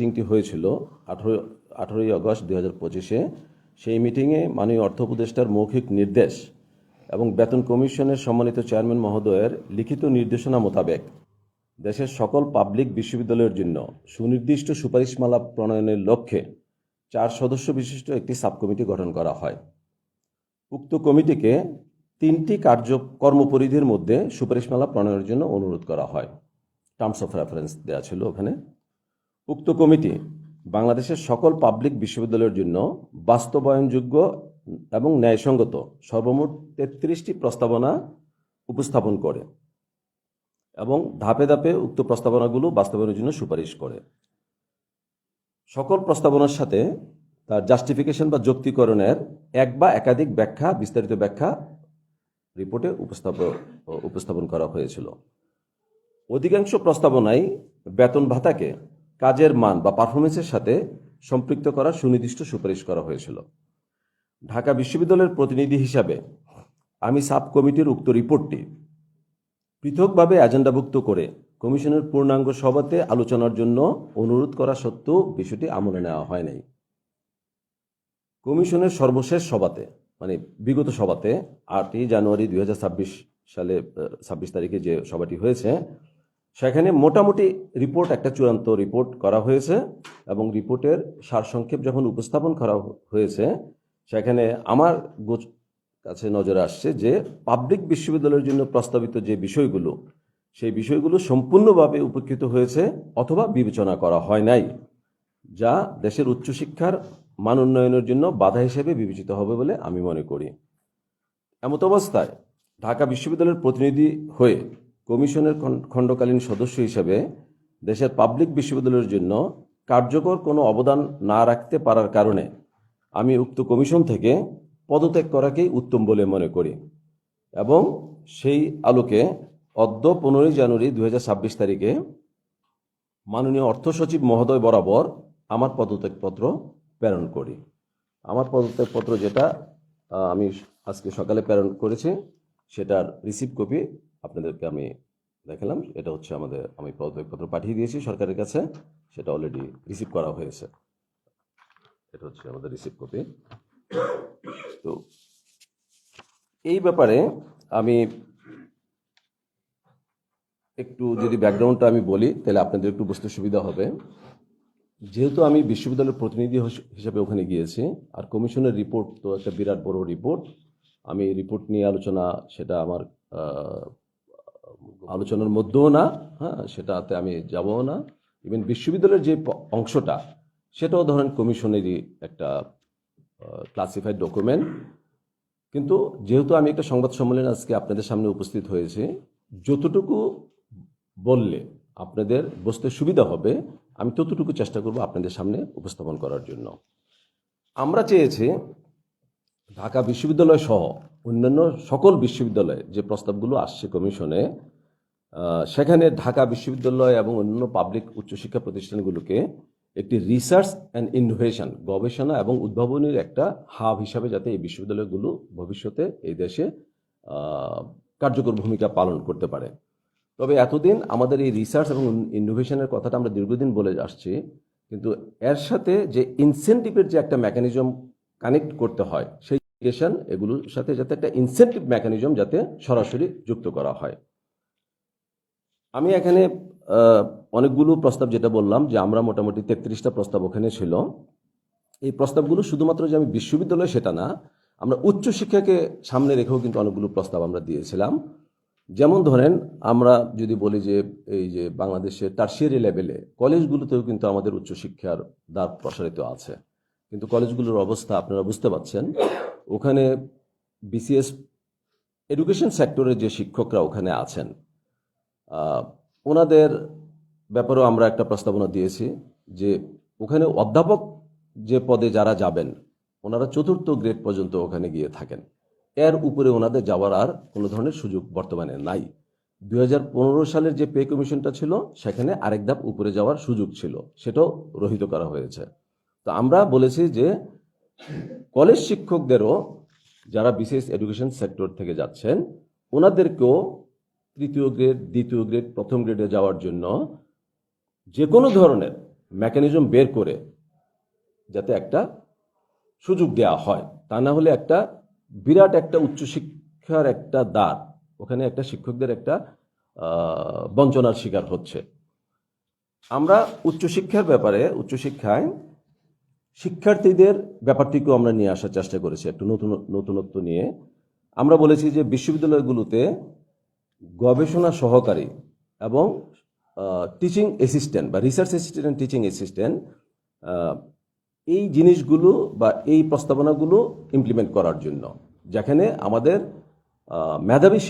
মিটিংটি হয়েছিল 18ই আগস্ট 2025-এ, সেই মিটিংয়ে মাননীয় অর্থ উপদেষ্টার মৌখিক নির্দেশ এবং বেতন কমিশনের সম্মানিত চেয়ারম্যান মহোদয়ের লিখিত নির্দেশনা মোতাবেক দেশের সকল পাবলিক বিশ্ববিদ্যালয়ের জন্য সুনির্দিষ্ট সুপারিশমালা প্রণয়নের লক্ষ্যে 4 সদস্য বিশিষ্ট একটি সাবকমিটি গঠন করা হয়। উক্ত কমিটিকে 3টি কর্মপরিধির মধ্যে সুপারিশমালা প্রণয়নের জন্য অনুরোধ করা হয়। টার্মস অফ রেফারেন্স দেওয়া ছিল ওখানে। উক্ত কমিটি বাংলাদেশের সকল পাবলিক বিশ্ববিদ্যালয়ের জন্য বাস্তবায়নযোগ্য এবং ন্যায়সঙ্গত সর্বমোট 33টি প্রস্তাবনা উপস্থাপন করে এবং ধাপে ধাপে উক্ত প্রস্তাবনাগুলো বাস্তবায়নের জন্য সুপারিশ করে। সকল প্রস্তাবনার সাথে তার জাস্টিফিকেশন বা যুক্তিকরণের এক বা একাধিক ব্যাখ্যা, বিস্তারিত ব্যাখ্যা রিপোর্টে উপস্থাপন করা হয়েছিল। অধিকাংশ প্রস্তাবনায় বেতন ভাতাকে কাজের মান বা পারফরমেন্সের সাথে সম্পৃক্ত করার সুনির্দিষ্ট সুপারিশ করা হয়েছিল। ঢাকা বিশ্ববিদ্যালয়ের প্রতিনিধি হিসাবে আমি সাব কমিটির উক্ত রিপোর্টটি পৃথকভাবে এজেন্ডাভুক্ত করে কমিশনের পূর্ণাঙ্গ সভাতে আলোচনার জন্য অনুরোধ করা সত্ত্বেও বিষয়টি আমলে নেওয়া হয় নাই। কমিশনের সর্বশেষ সভাতে, মানে বিগত সভাতে 8ই জানুয়ারি 2026 সালে 26 তারিখে যে সভাটি হয়েছে, সেখানে মোটামুটি রিপোর্ট, একটা চূড়ান্ত রিপোর্ট করা হয়েছে এবং রিপোর্টের সারসংক্ষেপ যখন উপস্থাপন করা হয়েছে, সেখানে আমার কাছে নজরে আসছে যে পাবলিক বিশ্ববিদ্যালয়ের জন্য প্রস্তাবিত যে বিষয়গুলো, সেই বিষয়গুলো সম্পূর্ণভাবে উপেক্ষিত হয়েছে অথবা বিবেচনা করা হয় নাই, যা দেশের উচ্চশিক্ষার মান উন্নয়নের জন্য বাধা হিসেবে বিবেচিত হবে বলে আমি মনে করি। এমত অবস্থায় ঢাকা বিশ্ববিদ্যালয়ের প্রতিনিধি হয়ে কমিশনের খণ্ডকালীন সদস্য হিসেবে দেশের পাবলিক বিশ্ববিদ্যালয়ের জন্য কার্যকর কোনো অবদান না রাখতে পারার কারণে আমি উক্ত কমিশন থেকে পদত্যাগ করাকেই উত্তম বলে মনে করি এবং সেই আলোকে অদ্য 15ই জানুয়ারি 2026 তারিখে মাননীয় অর্থ সচিব মহোদয় বরাবর আমার পদত্যাগপত্র প্রেরণ করি। আমার পদত্যাগপত্র যেটা আমি আজকে সকালে প্রেরণ করেছি, সেটার রিসিভ কপি আপনাদেরকে আমি দেখালাম। এটা হচ্ছে আমি পদত্যাগপত্র পাঠিয়ে দিয়েছি সরকারের কাছে, সেটা অলরেডি রিসিভ করা হয়েছে। এটা হচ্ছে আমাদের রিসিভ কপি। তো এই ব্যাপারে আমি একটু যদি ব্যাকগ্রাউন্ডটা আমি বলি, তাহলে আপনাদের একটু বুঝতে সুবিধা হবে। যেহেতু আমি বিশ্ববিদ্যালয়ের প্রতিনিধি হিসেবে ওখানে গিয়েছি, আর কমিশনের রিপোর্ট তো একটা বিরাট বড় রিপোর্ট, আমি রিপোর্ট নিয়ে সেটা আমার আলোচনার মধ্যেও না, সেটাতে আমি যাবও না। ইভেন বিশ্ববিদ্যালয়ের যে অংশটা, সেটাও ধরেন কমিশনেরই একটা ক্লাসিফাইড ডকুমেন্ট। কিন্তু যেহেতু আমি একটা সংবাদ সম্মেলনে আজকে আপনাদের সামনে উপস্থিত হয়েছি, যতটুকু বললে আপনাদের বুঝতে সুবিধা হবে, আমি ততটুকু চেষ্টা করব আপনাদের সামনে উপস্থাপন করার জন্য। আমরা চেয়েছি ঢাকা বিশ্ববিদ্যালয় সহ অন্যান্য সকল বিশ্ববিদ্যালয়ে যে প্রস্তাবগুলো আসছে কমিশনে, সেখানে ঢাকা বিশ্ববিদ্যালয় এবং অন্যান্য পাবলিক উচ্চশিক্ষা প্রতিষ্ঠানগুলোকে একটি রিসার্চ অ্যান্ড ইনোভেশন, গবেষণা এবং উদ্ভাবনের একটা হাব হিসাবে যাতে এই বিশ্ববিদ্যালয়গুলো ভবিষ্যতে এই দেশে কার্যকর ভূমিকা পালন করতে পারে। তবে এতদিন আমাদের এই রিসার্চ এবং ইনোভেশনের কথাটা আমরা দীর্ঘদিন বলে আসছি, কিন্তু এর সাথে যে ইনসেন্টিভের যে একটা মেকানিজম কানেক্ট করতে হয়, সেই এগুলোর সাথে যাতে একটা ইনসেন্টিভ মেকানিজম যাতে সরাসরি যুক্ত করা হয়। আমি এখানে অনেকগুলো প্রস্তাব, যেটা বললাম যে আমরা মোটামুটি 33টা প্রস্তাব ওখানে ছিল। এই প্রস্তাবগুলো শুধুমাত্র যে আমি বিশ্ববিদ্যালয় সেটা না, আমরা উচ্চশিক্ষাকে সামনে রেখেও কিন্তু অনেকগুলো প্রস্তাব আমরা দিয়েছিলাম। যেমন ধরেন, আমরা যদি বলি যে এই যে বাংলাদেশের টারশিয়ারি লেভেলে কলেজগুলোতেও কিন্তু আমাদের উচ্চশিক্ষার দ্বার প্রসারিত আছে, কিন্তু কলেজগুলোর অবস্থা আপনারা বুঝতে পারছেন। ওখানে বিসিএস এডুকেশন সেক্টরের যে শিক্ষকরা ওখানে আছেন, ওনাদের ব্যাপারেও আমরা একটা প্রস্তাবনা দিয়েছি যে ওখানে অধ্যাপক যে পদে যারা যাবেন, ওনারা 4র্থ গ্রেড পর্যন্ত ওখানে গিয়ে থাকেন, এর উপরে ওনাদের যাওয়ার আর কোনো ধরনের সুযোগ বর্তমানে নাই। 2015 সালের যে পে কমিশনটা ছিল, সেখানে আরেক ধাপ উপরে যাওয়ার সুযোগ ছিল, সেটাও রহিত করা হয়েছে। তো আমরা বলেছি যে কলেজ শিক্ষকদেরও, যারা বিশেষ এডুকেশন সেক্টর থেকে যাচ্ছেন, ওনাদেরকেও 3য় গ্রেড, 2য় গ্রেড, 1ম গ্রেডে যাওয়ার জন্য যে কোনো ধরনের মেকানিজম বের করে যাতে একটা সুযোগ দেওয়া হয়, তা না হলে একটা বিরাট একটা উচ্চশিক্ষার একটা দ্বার, ওখানে একটা শিক্ষকদের একটা বঞ্চনার শিকার হচ্ছে। আমরা উচ্চশিক্ষার ব্যাপারে, উচ্চশিক্ষায় শিক্ষার্থীদের ব্যাপারটিকেও আমরা নিয়ে আসার চেষ্টা করেছি একটু নতুনত্ব নিয়ে। আমরা বলেছি যে বিশ্ববিদ্যালয়গুলোতে গবেষণা সহকারী এবং টিচিং অ্যাসিস্ট্যান্ট বা রিসার্চ অ্যাসিস্ট্যান্ট টিচিং অ্যাসিস্ট্যান্ট, এই জিনিসগুলো বা এই প্রস্তাবনাগুলো ইমপ্লিমেন্ট করার জন্য, যেখানে আমাদের মেধাবী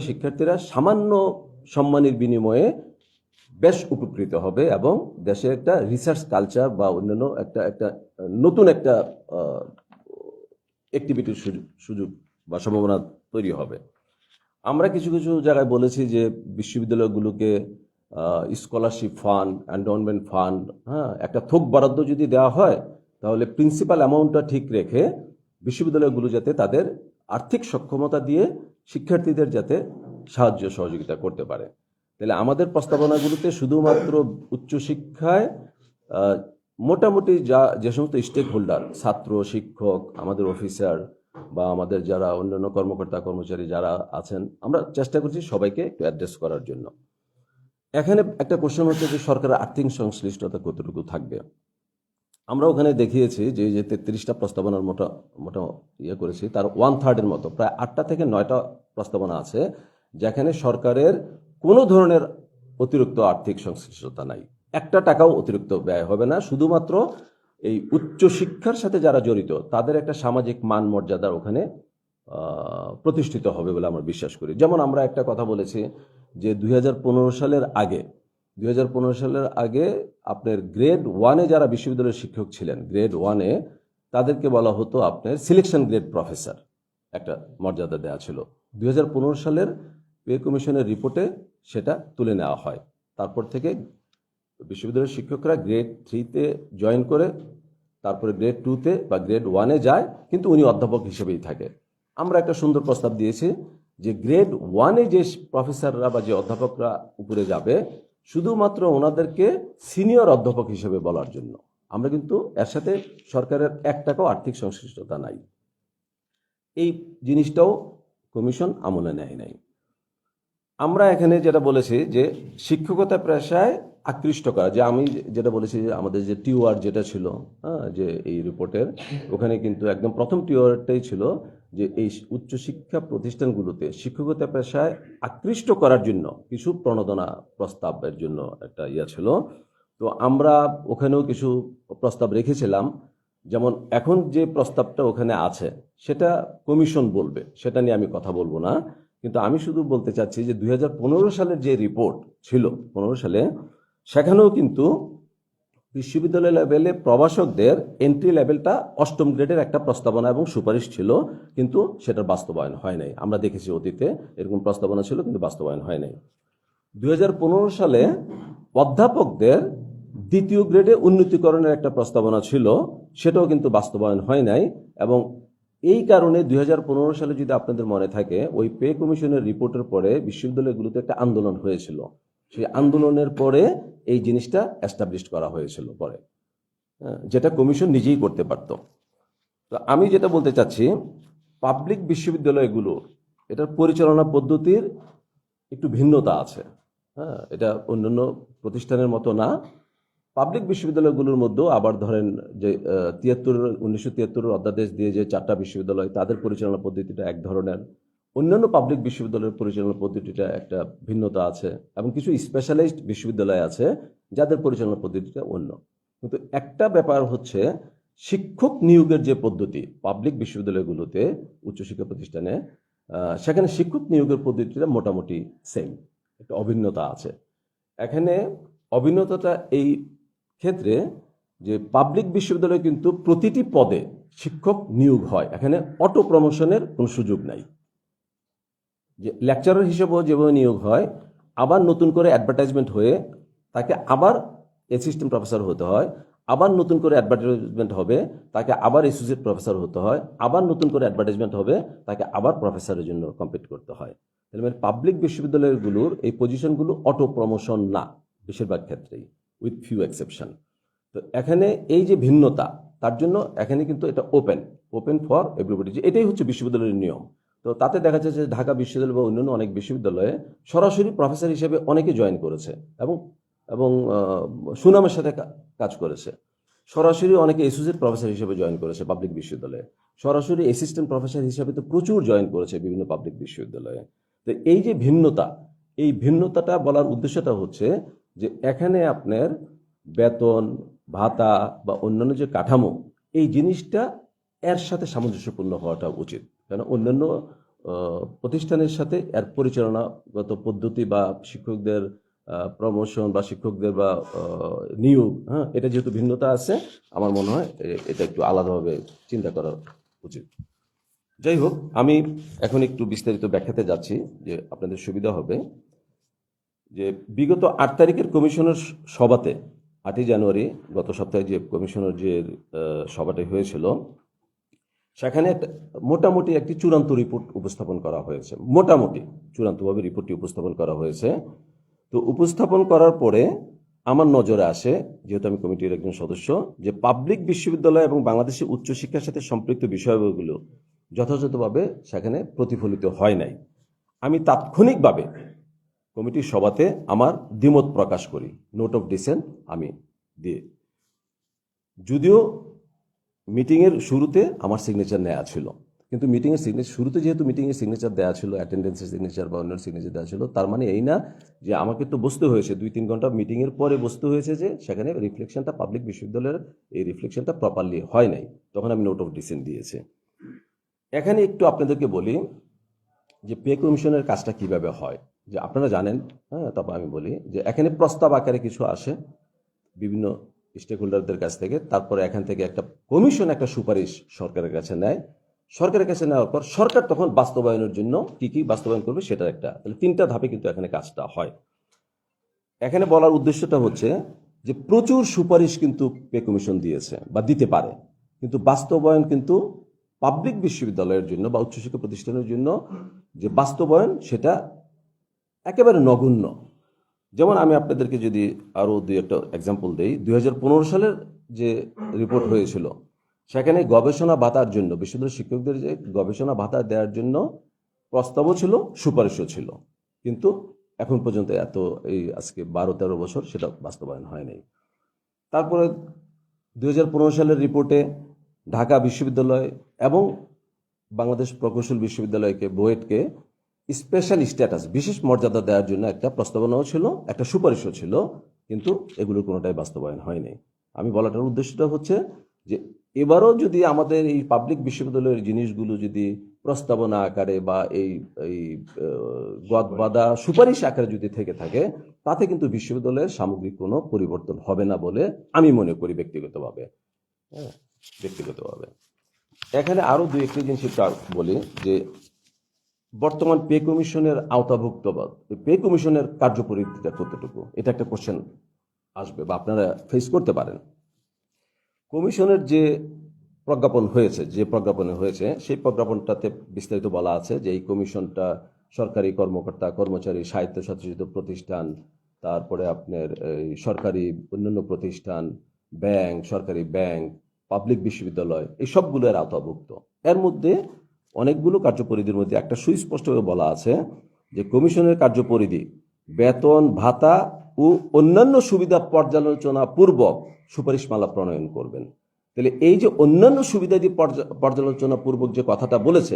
শিক্ষার্থীরা সামান্য সম্মানের বিনিময়ে বেশ উপকৃত হবে এবং দেশে একটা রিসার্চ কালচার বা অন্যান্য একটা নতুন একটা অ্যাক্টিভিটির সুযোগ বা সম্ভাবনা তৈরি হবে। আমরা কিছু কিছু জায়গায় বলেছি যে বিশ্ববিদ্যালয়গুলোকে স্কলারশিপ ফান্ড, এন্ডোমেন্ট ফান্ড, একটা থোক বরাদ্দ যদি দেওয়া হয়, তাহলে প্রিন্সিপাল অ্যামাউন্টটা ঠিক রেখে বিশ্ববিদ্যালয়গুলো যাতে তাদের আর্থিক সক্ষমতা দিয়ে শিক্ষার্থীদের যাতে সাহায্য সহযোগিতা করতে পারে। তাহলে আমাদের প্রস্তাবনাগুলোতে শুধুমাত্র উচ্চশিক্ষায় মোটামুটি যে সমস্ত স্টেক হোল্ডার, ছাত্র, শিক্ষক, আমাদের অফিসার বা আমাদের যারা অন্যান্য কর্মকর্তা কর্মচারী যারা আছেন, আমরা চেষ্টা করছি সবাইকে একটু অ্যাড্রেস করার জন্য। এখানে একটা কোশ্চেন হচ্ছে যে সরকারের আর্থিক সংশ্লিষ্টতা কতটুকু থাকবে। আমরা ওখানে দেখিয়েছি যে 33টা প্রস্তাবনার মোটা করেছি, তার 1/3 মতো, প্রায় 8টা থেকে 9টা প্রস্তাবনা আছে যেখানে সরকারের কোনো ধরনের অতিরিক্ত আর্থিক সংশ্লিষ্টতা নাই, একটা টাকাও অতিরিক্ত ব্যয় হবে না। শুধুমাত্র এই উচ্চশিক্ষার সাথে যারা জড়িত তাদের একটা সামাজিক মান মর্যাদার ওখানে প্রতিষ্ঠিত হবে বলে আমরা বিশ্বাস করি। যেমন আমরা একটা কথা বলেছি যে 2015 সালের আগে আপনার গ্রেড 1-এ যারা বিশ্ববিদ্যালয়ের শিক্ষক ছিলেন, গ্রেড 1-এ তাদেরকে বলা হতো আপনার সিলেকশন গ্রেড প্রফেসর, একটা মর্যাদা দেওয়া ছিল। 2015 সালের পে কমিশনের রিপোর্টে সেটা তুলে নেওয়া হয়। তারপর থেকে বিশ্ববিদ্যালয়ের শিক্ষকরা গ্রেড 3-তে জয়েন করে তারপরে গ্রেড 2-তে বা গ্রেড 1-এ যায়, কিন্তু উনি অধ্যাপক হিসেবেই থাকে। আমরা একটা সুন্দর প্রস্তাব দিয়েছি যে গ্রেড 1-এ যে প্রফেসররা বা যে অধ্যাপকরা উপরে যাবে, শুধুমাত্র ওনাদেরকে সিনিয়র অধ্যাপক হিসেবে বলার জন্য। আমরা কিন্তু এর সাথে সরকারের 1 টাকাও আর্থিক সংশ্লিষ্টতা নাই। এই জিনিসটাও কমিশন আমলে নেয় নাই। আমরা এখানে যেটা বলেছি যে শিক্ষকতা পেশায় আকৃষ্ট করা, যে আমি যেটা বলেছি যে আমাদের যে টিওআর যেটা ছিল, যে এই রিপোর্টের ওখানে কিন্তু একদম প্রথম টিওআরটাই ছিল যে এই উচ্চশিক্ষা প্রতিষ্ঠানগুলোতে শিক্ষকতা পেশায় আকৃষ্ট করার জন্য কিছু প্রণোদনা প্রস্তাবের জন্য একটা ছিল। তো আমরা ওখানেও কিছু প্রস্তাব রেখেছিলাম। যেমন এখন যে প্রস্তাবটা ওখানে আছে সেটা কমিশন বলবে, সেটা নিয়ে আমি কথা বলবো না, কিন্তু আমি শুধু বলতে চাচ্ছি যে 2015 সালের যে রিপোর্ট ছিল 15 সালে, সেখানেও কিন্তু বিশ্ববিদ্যালয় লেভেলে প্রভাষকদের এন্ট্রি লেভেলটা 8ম গ্রেডের একটা প্রস্তাবনা এবং সুপারিশ ছিল, কিন্তু সেটার বাস্তবায়ন হয় নাই। আমরা দেখেছি অতীতে এরকম প্রস্তাবনা ছিল কিন্তু বাস্তবায়ন হয় নাই। 2015 সালে অধ্যাপকদের 2য় গ্রেডে উন্নীতকরণের একটা প্রস্তাবনা ছিল, সেটাও কিন্তু বাস্তবায়ন হয় নাই। এবং এই কারণে 2015 সালে যদি আপনাদের মনে থাকে, ওই পে কমিশনের রিপোর্টের পরে বিশ্ববিদ্যালয়গুলোতে একটা আন্দোলন হয়েছিল। সেই আন্দোলনের পরে এই জিনিসটা এস্টাবলিশ করা হয়েছিল পরে, যেটা কমিশন নিজেই করতে পারত। তো আমি যেটা বলতে চাচ্ছি, পাবলিক বিশ্ববিদ্যালয়গুলোর এটার পরিচালনা পদ্ধতির একটু ভিন্নতা আছে। এটা অন্যান্য প্রতিষ্ঠানের মতো না। পাবলিক বিশ্ববিদ্যালয়গুলোর মধ্যেও আবার ধরেন যে 1973 অধ্যাদেশ দিয়ে যে 4টা বিশ্ববিদ্যালয়, তাদের পরিচালনা পদ্ধতিটা এক ধরনের, অন্যান্য পাবলিক বিশ্ববিদ্যালয়ের পরিচালনা পদ্ধতিটা একটা ভিন্নতা আছে, এবং কিছু স্পেশালাইজড বিশ্ববিদ্যালয় আছে যাদের পরিচালনা পদ্ধতিটা অন্য। কিন্তু একটা ব্যাপার হচ্ছে শিক্ষক নিয়োগের যে পদ্ধতি পাবলিক বিশ্ববিদ্যালয়গুলোতে, উচ্চশিক্ষা প্রতিষ্ঠানে, সেখানে শিক্ষক নিয়োগের পদ্ধতিটা মোটামুটি সেম, একটা অভিন্নতা আছে। এখানে অভিন্নতাটা এই ক্ষেত্রে যে পাবলিক বিশ্ববিদ্যালয়ে কিন্তু প্রতিটি পদে শিক্ষক নিয়োগ হয়, এখানে অটো প্রমোশনের কোনো সুযোগ নাই। যে লেকচারার হিসেবেও যেভাবে নিয়োগ হয়, আবার নতুন করে অ্যাডভার্টাইজমেন্ট হয়ে তাকে আবার অ্যাসিস্ট্যান্ট প্রফেসর হতে হয়, আবার নতুন করে অ্যাডভার্টাইজমেন্ট হবে, তাকে আবার অ্যাসোসিয়েট প্রফেসর হতে হয়, আবার নতুন করে অ্যাডভার্টাইজমেন্ট হবে, তাকে আবার প্রফেসরের জন্য কমপ্লিট করতে হয়। তাহলে পাবলিক বিশ্ববিদ্যালয়গুলোর এই পজিশনগুলো অটো প্রমোশন না বেশিরভাগ ক্ষেত্রেই। With few exception. তো এখানে এই যে ভিন্নতা, তার জন্য এখানে কিন্তু এটা ওপেন ফর এভরিবডি, যে এটাই হচ্ছে বিশ্ববিদ্যালয়ের নিয়ম। তো তাতে দেখা যাচ্ছে যে ঢাকা বিশ্ববিদ্যালয় বা অন্যান্য অনেক বিশ্ববিদ্যালয়ে সরাসরি প্রফেসর হিসেবে অনেকে জয়েন করেছে এবং এবং সুনামের সাথে কাজ করেছে। সরাসরি অনেকে অ্যাসোসিয়েট প্রফেসর হিসেবে জয়েন করেছে পাবলিক বিশ্ববিদ্যালয়ে। সরাসরি অ্যাসিস্ট্যান্ট প্রফেসর হিসেবে তো প্রচুর জয়েন করেছে বিভিন্ন পাবলিক বিশ্ববিদ্যালয়ে। তো এই যে ভিন্নতা, এই ভিন্নতাটা বলার উদ্দেশ্যটা হচ্ছে যে এখানে আপনার বেতন, ভাতা বা অন্যান্য যে কাঠামো, এই জিনিসটা এর সাথে সামঞ্জস্যপূর্ণ হওয়াটা উচিত। কারণ অন্যান্য প্রতিষ্ঠানের সাথে এর পরিচালনাগত পদ্ধতি বা শিক্ষকদের প্রমোশন বা শিক্ষকদের বা নিয়োগ, হ্যাঁ, এটা যেহেতু ভিন্নতা আছে, আমার মনে হয় এটা একটু আলাদাভাবে চিন্তা করা উচিত। যাই হোক, আমি এখন একটু বিস্তারিত ব্যাখ্যাতে যাচ্ছি যে আপনাদের সুবিধা হবে। যে বিগত 8 তারিখের কমিশনের সভাতে, 8ই জানুয়ারি গত সপ্তাহে যে কমিশনের যে সভাটি হয়েছিল, সেখানে মোটামুটি একটি চূড়ান্ত রিপোর্ট উপস্থাপন করা হয়েছে। মোটামুটি চূড়ান্তভাবে রিপোর্টটি উপস্থাপন করা হয়েছে। তো উপস্থাপন করার পরে আমার নজরে আসে, যেহেতু আমি কমিটির একজন সদস্য, যে পাবলিক বিশ্ববিদ্যালয় এবং বাংলাদেশের উচ্চশিক্ষার সাথে সম্পৃক্ত বিষয়গুলো যথাযথভাবে সেখানে প্রতিফলিত হয় নাই। আমি তাৎক্ষণিকভাবে কমিটির সভাতে আমার দ্বিমত প্রকাশ করি, নোট অফ ডিসেন্ট আমি দিয়ে। যদিও মিটিংয়ের শুরুতে আমার সিগনেচার নেওয়া ছিল, কিন্তু মিটিংয়ের সিগনেচার শুরুতে যেহেতু মিটিংয়ের সিগনেচার দেওয়া ছিল, অ্যাটেন্ডেন্সের সিগনেচার বা অন্য সিগনেচার দেওয়া ছিল, তার মানে এই না যে আমাকে তো বসতে হয়েছে 2-3 ঘন্টা মিটিংয়ের পরে বসতে হয়েছে, যে সেখানে রিফ্লেকশনটা পাবলিক বিশ্ববিদ্যালয়ের এই রিফ্লেকশনটা প্রপারলি হয় নাই। তখন আমি নোট অফ ডিসেন্ট দিয়েছি। এখানে একটু আপনাদেরকে বলি যে পে কমিশনের কাজটা কিভাবে হয়, যে আপনারা জানেন, হ্যাঁ, তারপর আমি বলি যে এখানে প্রস্তাব আকারে কিছু আসে বিভিন্ন স্টেক হোল্ডারদের কাছ থেকে, তারপরে এখান থেকে একটা কমিশন একটা সুপারিশ সরকারের কাছে নেয়। সরকারের কাছে নেওয়ার পর সরকার তখন বাস্তবায়নের জন্য কি কি বাস্তবায়ন করবে সেটার একটা, তাহলে 3টা ধাপে কিন্তু এখানে কাজটা হয়। এখানে বলার উদ্দেশ্যটা হচ্ছে যে প্রচুর সুপারিশ কিন্তু পে কমিশন দিয়েছে বা দিতে পারে, কিন্তু বাস্তবায়ন কিন্তু পাবলিক বিশ্ববিদ্যালয়ের জন্য বা উচ্চশিক্ষা প্রতিষ্ঠানের জন্য যে বাস্তবায়ন, সেটা একেবারে নগণ্য। যেমন আমি আপনাদেরকে যদি আরও 2-একটা এক্সাম্পল দেই, 2015 সালের যে রিপোর্ট হয়েছিল, সেখানে গবেষণা ভাতার জন্য বিশ্ববিদ্যালয়ের শিক্ষকদের যে গবেষণা ভাতা দেওয়ার জন্য প্রস্তাবও ছিল, সুপারিশও ছিল, কিন্তু এখন পর্যন্ত এই আজকে 12-13 বছর সেটা বাস্তবায়ন হয়নি। তারপরে 2015 সালের রিপোর্টে ঢাকা বিশ্ববিদ্যালয় এবং বাংলাদেশ প্রকৌশল বিশ্ববিদ্যালয়কে, বুয়েটকে স্পেশাল স্ট্যাটাস, বিশেষ মর্যাদা দেওয়ার জন্য একটা প্রস্তাবনাও ছিল, একটা সুপারিশও ছিল, কিন্তু এগুলোর কোনোটাই বাস্তবায়ন হয়নি। আমি বলাটার উদ্দেশ্যটা হচ্ছে যে এবারও যদি আমাদের এই পাবলিক বিশ্ববিদ্যালয়ের জিনিসগুলো যদি প্রস্তাবনা আকারে বা এই গদবাদা সুপারিশ আকারে যদি থেকে থাকে, তাতে কিন্তু বিশ্ববিদ্যালয়ের সামগ্রিক কোনো পরিবর্তন হবে না বলে আমি মনে করি ব্যক্তিগতভাবে। হ্যাঁ, ব্যক্তিগতভাবে এখানে আরো 2-1টি জিনিস একটু বলি যে বর্তমান পে কমিশনের আওতাভুক্ত বা পে কমিশনের কার্যপরিধিটা কতটুকু, এটা একটা কোশ্চেন আসবে বা আপনারা ফেস করতে পারেন। কমিশনের যে প্রজ্ঞাপনে হয়েছে সেই প্রজ্ঞাপনটাতে বিস্তারিত বলা আছে যে এই কমিশনটা সরকারি কর্মকর্তা, কর্মচারী, স্বায়ত্তশাসিত প্রতিষ্ঠান, তারপরে আপনার এই সরকারি অন্যান্য প্রতিষ্ঠান, ব্যাংক, সরকারি ব্যাংক, পাবলিক বিশ্ববিদ্যালয়, এই সবগুলোর আওতাভুক্ত। এর মধ্যে অনেকগুলো কার্যপরিধির মধ্যে একটা সুস্পষ্টভাবে বলা আছে যে কমিশনের কার্যপরিধি বেতন, ভাতা ও অন্যান্য সুবিধা পর্যালোচনা পূর্বক সুপারিশমালা প্রণয়ন করবেন। তাহলে এই যে অন্যান্য সুবিধাদি পর্যালোচনা পূর্বক যে কথাটা বলেছে,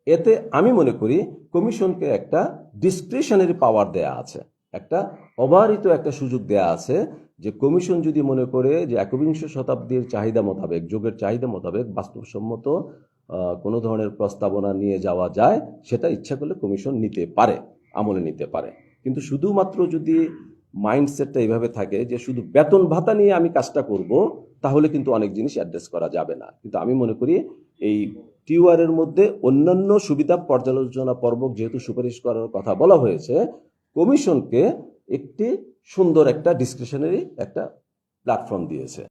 এতে আমি মনে করি কমিশনকে একটা ডিসক্রিশনারি পাওয়ার দেয়া আছে, একটা অবারিত একটা সুযোগ দেয়া আছে, যে কমিশন যদি মনে করে যে 21শ শতাব্দীর চাহিদা মোতাবেক, যুগের চাহিদা মোতাবেক বাস্তবসম্মত কোনো ধরনের প্রস্তাবনা নিয়ে যাওয়া যায়, সেটা ইচ্ছা করলে কমিশন নিতে পারে, আমলে নিতে পারে। কিন্তু শুধুমাত্র যদি মাইন্ডসেটটা এইভাবে থাকে যে শুধু বেতন ভাতা নিয়ে আমি কাজটা করব, তাহলে কিন্তু অনেক জিনিস অ্যাড্রেস করা যাবে না। কিন্তু আমি মনে করি এই টিউআর এর মধ্যে অন্যান্য সুবিধা পর্যালোচনা পর্বক যেহেতু সুপারিশ করার কথা বলা হয়েছে, কমিশনকে একটি সুন্দর একটা ডিসক্রিশনারি একটা প্ল্যাটফর্ম দিয়েছে।